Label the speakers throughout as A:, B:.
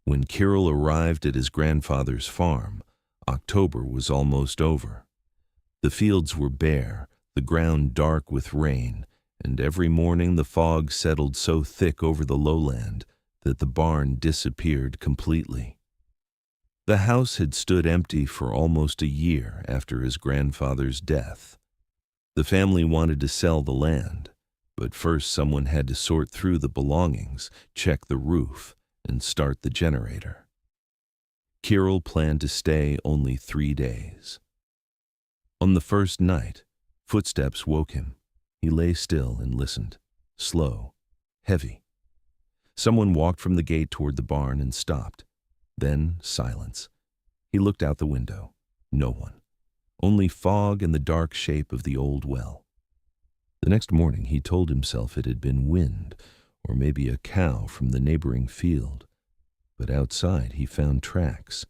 A: When Kirill arrived at his grandfather's farm, October was almost over. The fields were bare, the ground dark with rain, and every morning the fog settled so thick over the lowland that the barn disappeared completely. The house had stood empty for almost a year after his grandfather's death. The family wanted to sell the land, but first someone had to sort through the belongings, check the roof, and start the generator. Kirill planned to stay only 3 days. On the first night, footsteps woke him. He lay still and listened, slow, heavy. Someone walked from the gate toward the barn and stopped. Then silence. He looked out the window. No one. Only fog and the dark shape of the old well. The next morning he told himself it had been wind, or maybe a cow from the neighboring field. But outside he found tracks.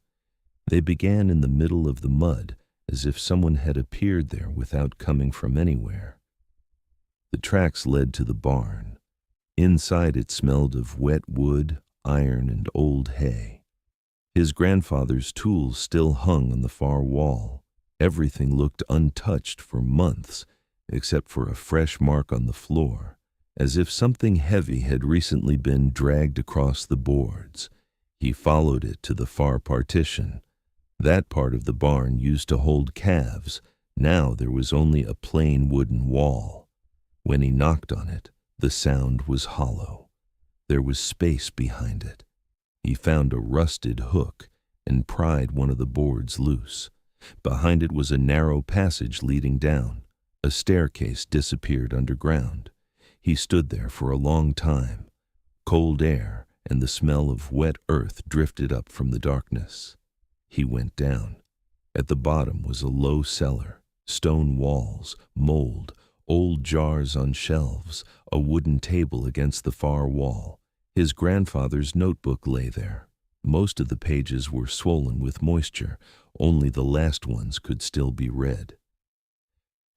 A: They began in the middle of the mud, as if someone had appeared there without coming from anywhere. The tracks led to the barn. Inside it smelled of wet wood, iron, and old hay. His grandfather's tools still hung on the far wall. Everything looked untouched for months, except for a fresh mark on the floor, as if something heavy had recently been dragged across the boards. He followed it to the far partition. That part of the barn used to hold calves. Now there was only a plain wooden wall. When he knocked on it, the sound was hollow. There was space behind it. He found a rusted hook and pried one of the boards loose. Behind it was a narrow passage leading down. A staircase disappeared underground. He stood there for a long time. Cold air and the smell of wet earth drifted up from the darkness. He went down. At the bottom was a low cellar, stone walls, mold, old jars on shelves, a wooden table against the far wall. His grandfather's notebook lay there. Most of the pages were swollen with moisture. Only the last ones could still be read.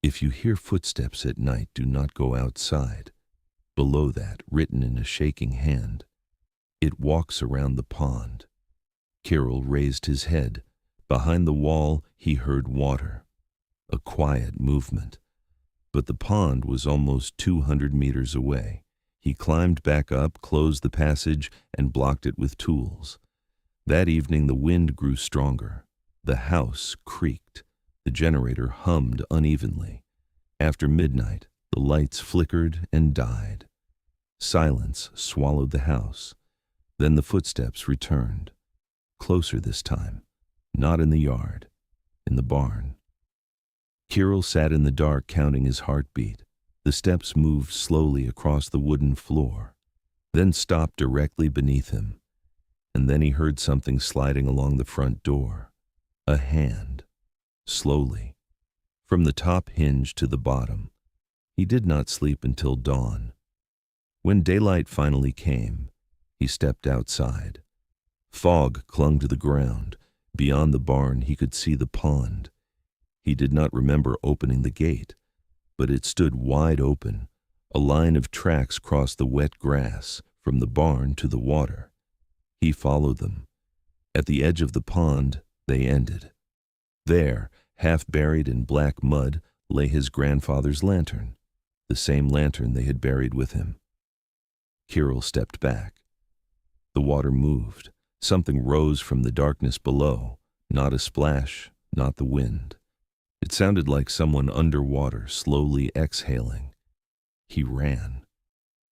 A: If you hear footsteps at night, do not go outside. Below that, written in a shaking hand, it walks around the pond. Kirill raised his head. Behind the wall, he heard water. A quiet movement. But the pond was almost 200 meters away. He climbed back up, closed the passage, and blocked it with tools. That evening the wind grew stronger. The house creaked. The generator hummed unevenly. After midnight, the lights flickered and died. Silence swallowed the house. Then the footsteps returned. Closer this time. Not in the yard. In the barn. Kirill sat in the dark counting his heartbeat. The steps moved slowly across the wooden floor, then stopped directly beneath him. And then he heard something sliding along the front door. A hand. Slowly. From the top hinge to the bottom. He did not sleep until dawn. When daylight finally came, he stepped outside. Fog clung to the ground. Beyond the barn he could see the pond. He did not remember opening the gate, but it stood wide open. A line of tracks crossed the wet grass from the barn to the water. He followed them. At the edge of the pond, they ended. There, half buried in black mud, lay his grandfather's lantern, the same lantern they had buried with him. Kirill stepped back. The water moved. Something rose from the darkness below, not a splash, not the wind. It sounded like someone underwater, slowly exhaling. He ran.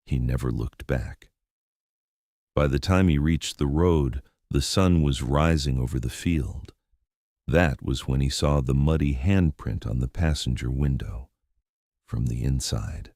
A: He never looked back. By the time he reached the road, the sun was rising over the field. That was when he saw the muddy handprint on the passenger window. From the inside.